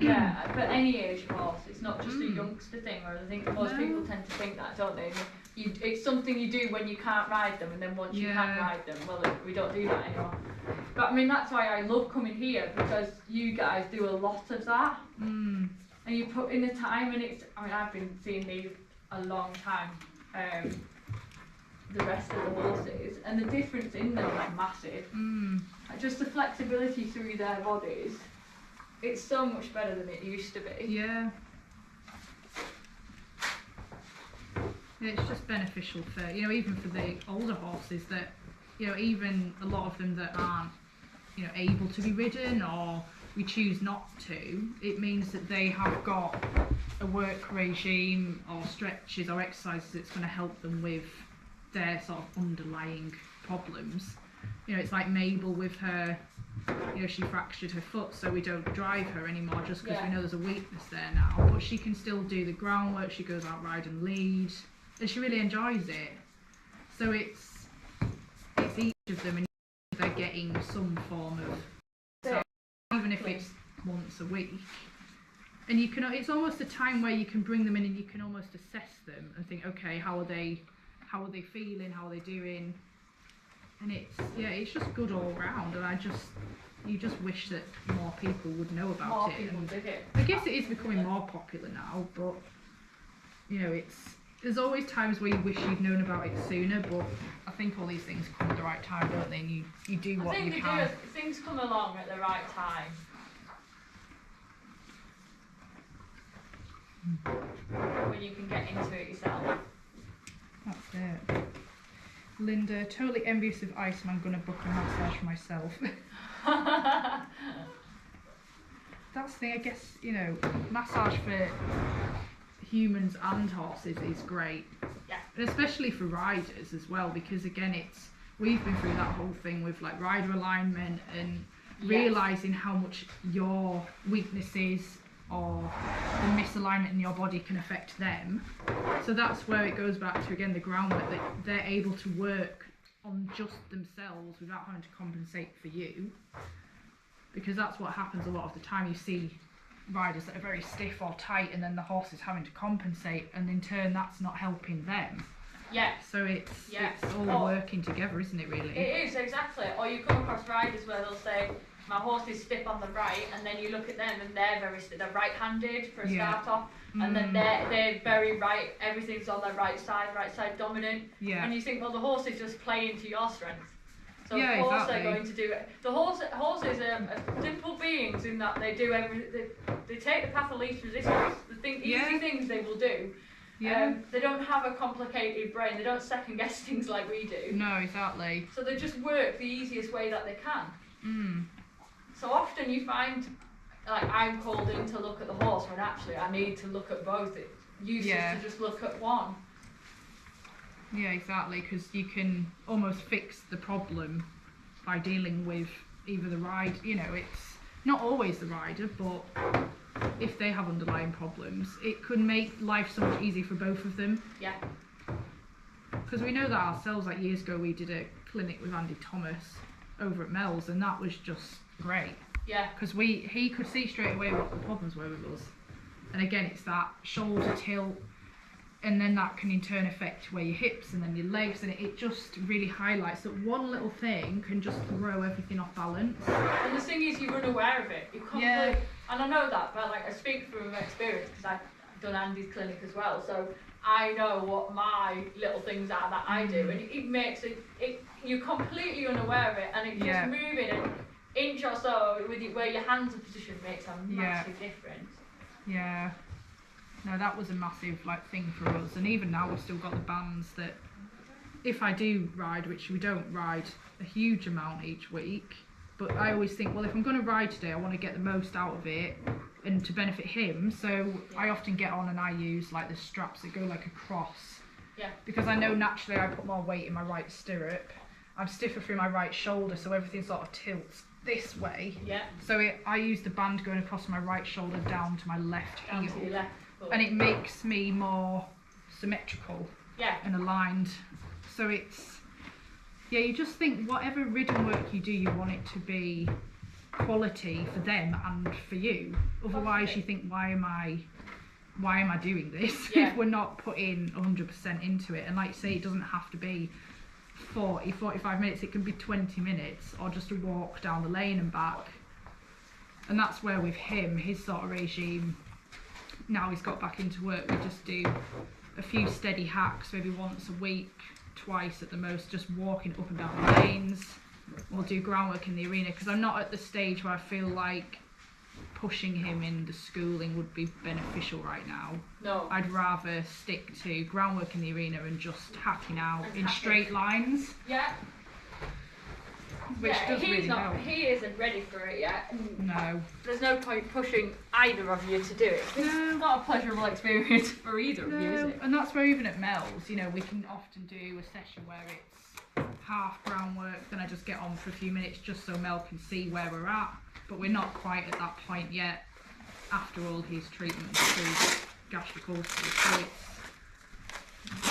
Yeah, but any age horse, it's not just a youngster thing, whereas I think most people tend to think that, don't they? It's something you do when you can't ride them, and then once you can ride them, well, we don't do that anymore. But I mean, that's why I love coming here, because you guys do a lot of that, and you put in the time, and I've been seeing these a long time, the rest of the horses, and the difference in them is massive. Just the flexibility through their bodies, it's so much better than it used to be. Yeah. It's just beneficial for, you know, even for the older horses that, you know, even a lot of them that aren't, you know, able to be ridden, or we choose not to, it means that they have got a work regime or stretches or exercises that's going to help them with their sort of underlying problems. You know, it's like Mabel with her, you know, she fractured her foot, so we don't drive her anymore just because we know there's a weakness there now, but she can still do the groundwork, she goes out ride and lead, and she really enjoys it. So it's each of them, and they're getting some form of, so even if it's once a week, and you can, it's almost a time where you can bring them in and you can almost assess them and think, okay, how are they feeling, how are they doing, and it's just good all round. And you just wish that more people would know about it. More people did it. I guess it is becoming more popular now, but you know, there's always times where you wish you'd known about it sooner, but I think all these things come at the right time, don't they? And you do what you can. I think they do. Things come along at the right time. When you can get into it yourself. That's it. Linda, totally envious of Iceman, gonna book a massage for myself. That's the thing, I guess, you know, massage for humans and horses is great. Yeah. And especially for riders as well, because again, we've been through that whole thing with like rider alignment and realising how much your weaknesses or the misalignment in your body can affect them. So that's where it goes back to, again, the groundwork, that they're able to work on just themselves without having to compensate for you, because that's what happens a lot of the time. You see riders that are very stiff or tight, and then the horse is having to compensate, and in turn that's not helping them. So it's all working together, isn't it, really? It is, exactly. Or you come across riders where they'll say, my horse is stiff on the right, and then you look at them and they're very stiff. They're right-handed for a start off, and then they're very right. Everything's on their right side dominant. And you think, well, the horse is just playing to your strengths. So of course they're going to do it. The horses are simple beings in that they do they take the path of least resistance. Easy things they will do. They don't have a complicated brain. They don't second guess things like we do. No, exactly. So they just work the easiest way that they can. So often you find, like, I'm called in to look at the horse when actually I need to look at both. It's useless to just look at one. Yeah, exactly, because you can almost fix the problem by dealing with either the ride, you know, it's not always the rider, but if they have underlying problems, it could make life so much easier for both of them. Because we know that ourselves, like years ago we did a clinic with Andy Thomas over at Mel's, and that was just great. Because he could see straight away what the problems were with us. And again, it's that shoulder tilt, and then that can in turn affect where your hips and then your legs, and it just really highlights that one little thing can just throw everything off balance. And the thing is, you're unaware of it. And I know that, but like I speak from experience because I've done Andy's clinic as well, so I know what my little things are that I do, and it makes it you're completely unaware of it, and it just moving an inch or so with where your hands are positioned makes a massive difference. No, that was a massive thing for us, and even now we've still got the bands that if I do ride, which we don't ride a huge amount each week, but I always think, well, if I'm going to ride today, I want to get the most out of it and to benefit him. So I often get on and I use like the straps that go like across. Yeah. Because I know naturally I put more weight in my right stirrup. I'm stiffer through my right shoulder, so everything sort of tilts this way. Yeah. So I use the band going across my right shoulder down to my left heel. Down to your left. Cool. And it makes me more symmetrical. Yeah. And aligned. So it's, yeah, you just think whatever ridden work you do, you want it to be quality for them and for you. Otherwise you think, why am I doing this if we're not putting 100% into it? And like you say, it doesn't have to be 45 minutes, it can be 20 minutes or just a walk down the lane and back. And that's where with him, his sort of regime, now he's got back into work, we just do a few steady hacks, maybe once a week, twice at the most, just walking up and down the lanes. We'll do groundwork in the arena because I'm not at the stage where I feel like pushing him in the schooling would be beneficial right now. No. I'd rather stick to groundwork in the arena and just hacking out in straight lines. Yeah. Which does really help. He isn't ready for it yet. No. There's no point pushing either of you to do it. It's not a pleasurable experience for either of you, is it? And that's where even at Mel's, you know, we can often do a session where it's half groundwork, then I just get on for a few minutes just so Mel can see where we're at. But we're not quite at that point yet after all his treatments through gastric ulcers. So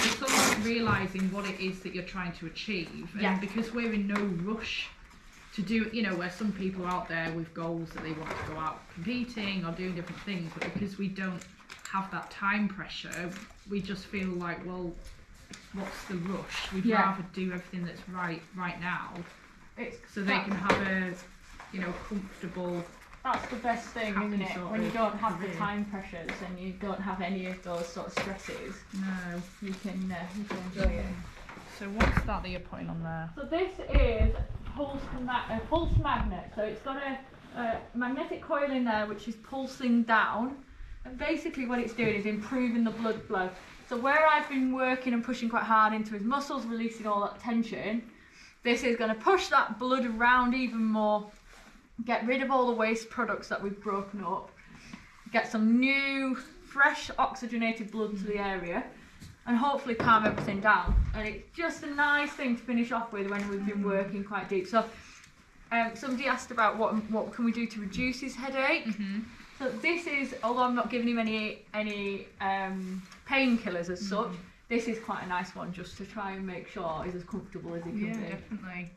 it's almost realising what it is that you're trying to achieve. And because we're in no rush to do it, you know, where some people are out there with goals that they want to go out competing or doing different things, but because we don't have that time pressure, we just feel like, well, what's the rush? We'd rather do everything that's right now, so they can have a, you know, comfortable. That's the best thing, isn't it? When you don't have the time pressures and you don't have any of those sort of stresses. No. You can enjoy it. So what's that you're putting on there? So this is a pulse magnet. So it's got a magnetic coil in there which is pulsing down. And basically what it's doing is improving the blood flow. So where I've been working and pushing quite hard into his muscles, releasing all that tension, this is going to push that blood around even more, get rid of all the waste products that we've broken up, get some new, fresh, oxygenated blood to the area, and hopefully calm everything down. And it's just a nice thing to finish off with when we've been working quite deep. So somebody asked about what can we do to reduce his headache. So this is, although I'm not giving him any painkillers as such, this is quite a nice one just to try and make sure he's as comfortable as he can be. Yeah, definitely.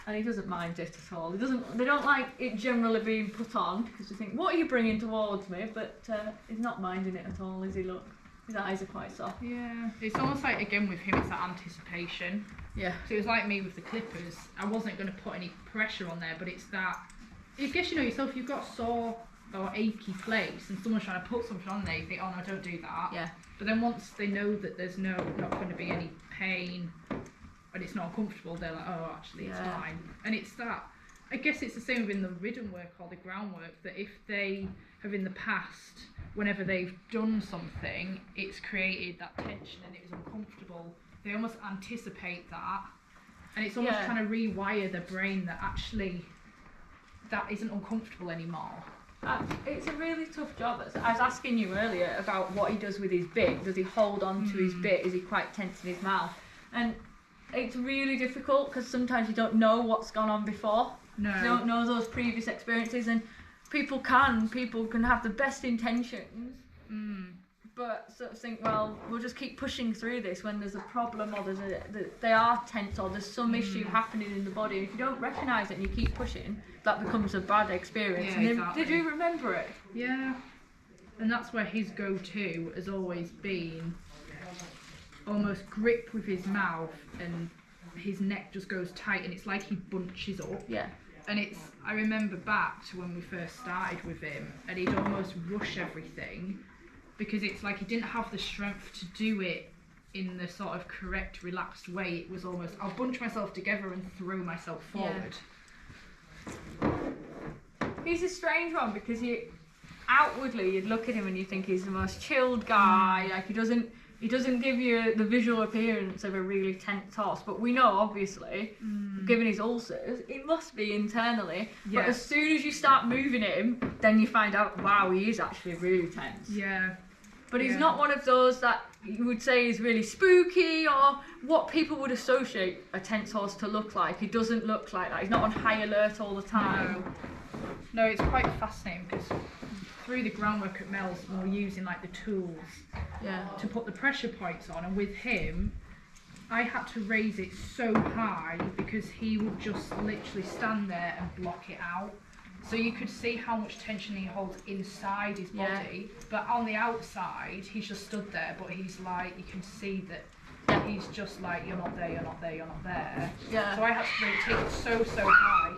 And he doesn't mind it at all. They don't like it generally being put on because they think, what are you bringing towards me? But he's not minding it at all, is he? Look, his eyes are quite soft. Yeah, it's almost like, again with him, it's that anticipation. Yeah. So it was like me with the clippers. I wasn't going to put any pressure on there, but it's that, I guess you know yourself, you've got a sore or achy place and someone's trying to put something on there, you think, oh no, don't do that. Yeah. But then once they know that there's not going to be any pain and it's not comfortable, they're like, oh, actually it's fine. And it's that, I guess it's the same within the ridden work or the groundwork, that if they have in the past, whenever they've done something, it's created that tension and it was uncomfortable, they almost anticipate that, and it's almost trying to rewire their brain that actually that isn't uncomfortable anymore. It's a really tough job. I was asking you earlier about what he does with his bit. Does he hold on to his bit? Is he quite tense in his mouth? And it's really difficult because sometimes you don't know what's gone on before. No. You don't know those previous experiences, and people can have the best intentions, but sort of think, well, we'll just keep pushing through this when there's a problem or they are tense or there's some issue happening in the body. And if you don't recognise it and you keep pushing, that becomes a bad experience. Yeah, exactly. Did you remember it? Yeah. And that's where his go-to has always been almost grip with his mouth and his neck just goes tight and it's like he bunches up. Yeah. And I remember back to when we first started with him and he'd almost rush everything because it's like he didn't have the strength to do it in the sort of correct, relaxed way. It was almost, I'll bunch myself together and throw myself forward. Yeah. He's a strange one because outwardly you'd look at him and you think he's the most chilled guy, like he doesn't He doesn't give you the visual appearance of a really tense horse, but we know, obviously, given his ulcers, it must be internally. Yeah. But as soon as you start moving him, then you find out, wow, he is actually really tense. Yeah. But he's not one of those that you would say is really spooky or what people would associate a tense horse to look like. He doesn't look like that. He's not on high alert all the time. No, it's quite fascinating because through the groundwork at Mel's, we were using like the tools to put the pressure points on, and with him, I had to raise it so high because he would just literally stand there and block it out. So you could see how much tension he holds inside his body, but on the outside, he's just stood there, but he's like, you can see that he's just like, you're not there, you're not there, you're not there. Yeah. So I had to really take it so high.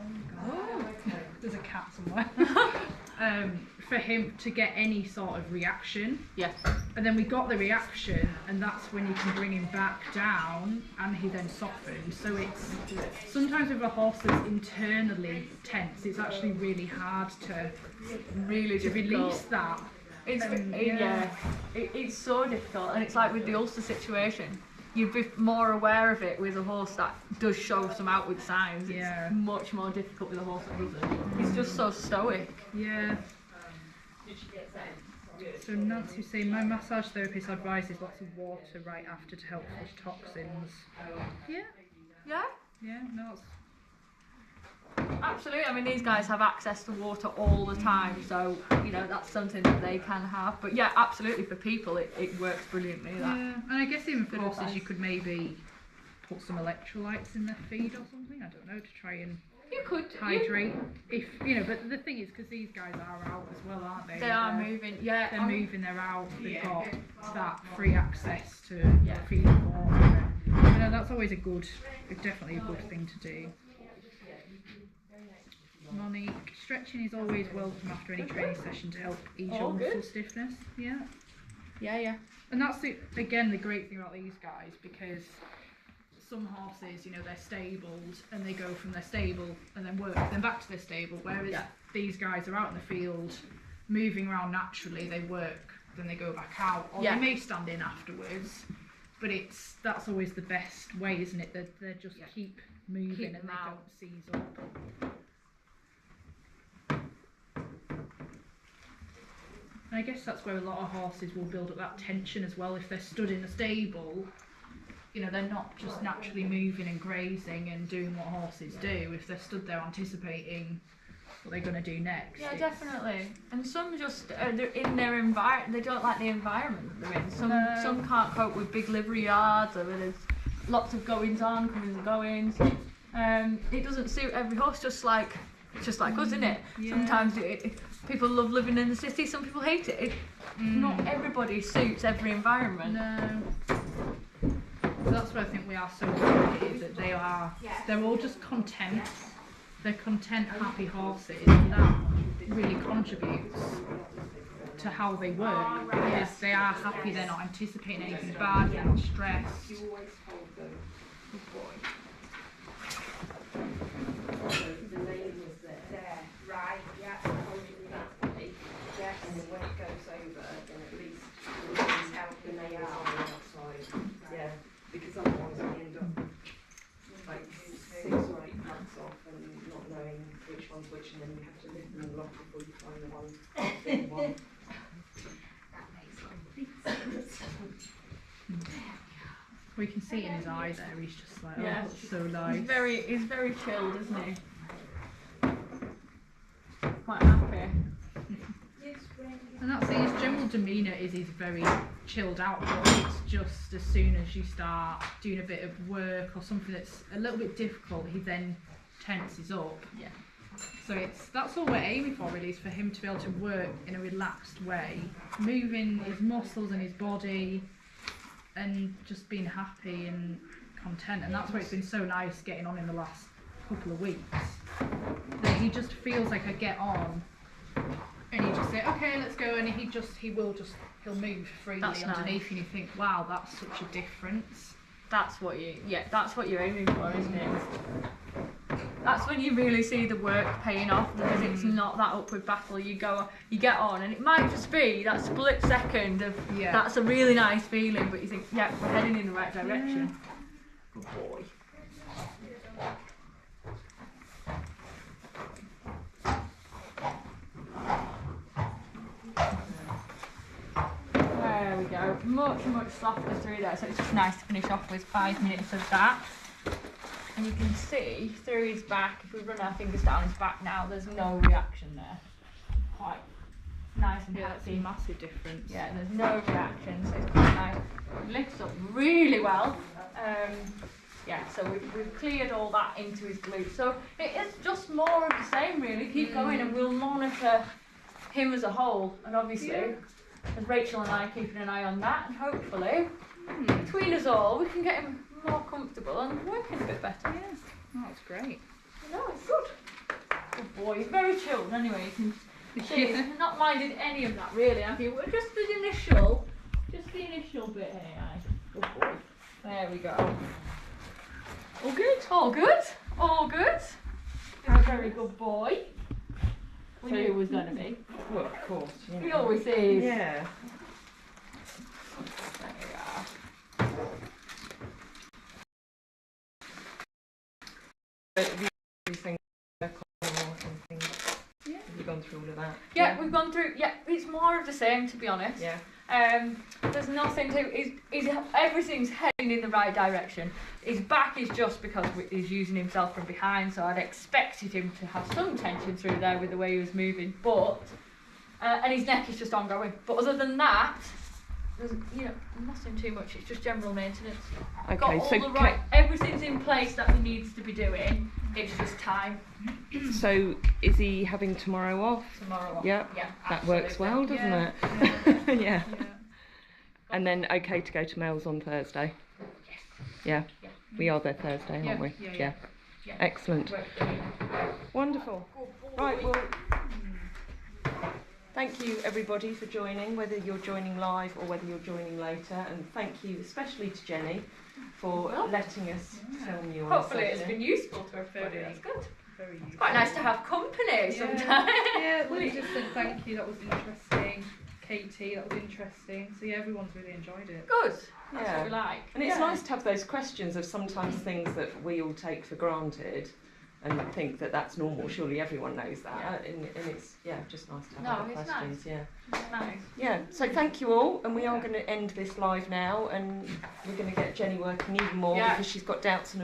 Oh my God. There's a cat somewhere. For him to get any sort of reaction. Yeah. And then we got the reaction, and that's when you can bring him back down, and he then softens. So it's sometimes with a horse that's internally tense, it's actually really hard to release that. It's it's so difficult, and it's like with the ulcer situation. You'd be more aware of it with a horse that does show some outward signs. It's much more difficult with a horse that doesn't. He's just so stoic. Yeah. So Nancy's saying, my massage therapist advises lots of water right after to help flush toxins. Yeah. Yeah? Yeah, no, it's... Absolutely. I mean, these guys have access to water all the time, so, you know, that's something that they can have. But yeah, absolutely, for people, it works brilliantly. That. Yeah, and I guess even for horses, you could maybe put some electrolytes in their feed or something, I don't know, to try and hydrate. If you know, but the thing is, because these guys are out as well, aren't they? They are moving, yeah. They're moving, they're out, they've got that free access to feed and water. You know, that's always definitely a good thing to do. Monique, stretching is always welcome after any training session to help ease your muscle stiffness. Yeah. Yeah. And that's again the great thing about these guys, because some horses, you know, they're stabled and they go from their stable and then work, then back to their stable, whereas these guys are out in the field, moving around naturally, they work, then they go back out, or they may stand in afterwards, but that's always the best way, isn't it? They just keep moving and they don't seize up. And I guess that's where a lot of horses will build up that tension as well. If they're stood in a stable, you know, they're not just naturally moving and grazing and doing what horses do. If they're stood there anticipating what they're going to do next. Yeah, definitely. And some just they're in their environment. They don't like the environment that they're in. Some can't cope with big livery yards, or there's lots of goings on, comings and goings. It doesn't suit every horse. Just like us, isn't it? Yeah. Sometimes people love living in the city. Some people hate it. Not everybody suits every environment. No. So that's why I think we are so lucky, that they're all just content. They're content, happy horses, and that really contributes to how they work, because they are happy, they're not anticipating anything bad, they're not stressed. Good boy. The name was there. Right, yeah, yes, and then when it goes over, then at least it's out the nails on the outside. Yeah, because otherwise we end up like 6 or 8 months off and not knowing which one's which, and then you have to lift them all off before you find the one. We can see in his eye there, he's just like, oh, that's so nice. He's very chilled, isn't he? Quite happy. And that's it, his general demeanour is he's very chilled out, but it's just as soon as you start doing a bit of work or something that's a little bit difficult, he then tenses up. Yeah. So that's all we're aiming for really, is for him to be able to work in a relaxed way, moving his muscles and his body and just being happy and content. And that's why it's been so nice getting on in the last couple of weeks, that he just feels like I get on and he just say, okay, let's go, and he'll move freely underneath, and you think, wow, that's such a difference. That's what you're aiming for, isn't it? that's when you really see the work paying off, because it's not that upward battle. You get on, and it might just be that split second of that's a really nice feeling, but you think, yeah, we're heading in the right direction. Good boy. There we go. Much softer through there, so it's just nice to finish off with 5 minutes of that. And you can see through his back, if we run our fingers down his back now, there's no reaction there. Quite nice and happy. That's a massive difference. Yeah, there's no reaction, so it's quite nice. It lifts up really well. Yeah, so we've cleared all that into his glutes. So it is just more of the same, really. Keep going, and we'll monitor him as a whole. And obviously, as Rachel and I are keeping an eye on that, and hopefully, between us all, we can get him more comfortable and working a bit better. Yeah, oh, that's great. No, it's good. Good boy. He's very chilled anyway. You can see he's not minded any of that really, have you? Just the initial bit here. Good boy. There we go. All good? All good? All good? He's a very good boy. We knew he was going to be. Well, of course. Yeah. He always is. Yeah. There we are. Everything. Yeah. Have you gone through all of that? Yeah, we've gone through. Yeah, it's more of the same, to be honest. Yeah. There's nothing to. Everything's heading in the right direction. His back is just because he's using himself from behind, so I'd expected him to have some tension through there with the way he was moving. But and his neck is just ongoing. But other than that, there's nothing too much. It's just general maintenance. Okay, Got all everything's in place that he needs to be doing. It's just time. So is he having tomorrow off? Tomorrow off. Yeah. Yeah. That works well, doesn't Yeah. it? Yeah. And then okay to go to Mel's on Thursday? Yes. Yeah. Yeah. We are there Thursday, aren't we? Yeah. Excellent. Wonderful. Right, well, thank you everybody for joining, whether you're joining live or whether you're joining later, and thank you especially to Jenny for letting us film you on Hopefully the it's session. been useful to everybody. That's good. Very useful. It's quite nice to have company sometimes. Yeah, we just said thank you, that was interesting. Katie, that was interesting. So yeah, everyone's really enjoyed it. Good. That's Yeah. what we like. And it's nice to have those questions of sometimes things that we all take for granted and think that that's normal. Surely everyone knows that. And it's just nice to have other it's questions. nice. It's nice. Yeah. So thank you all, and we are going to end this live now, and we're going to get Jenny working even more because she's got doubts and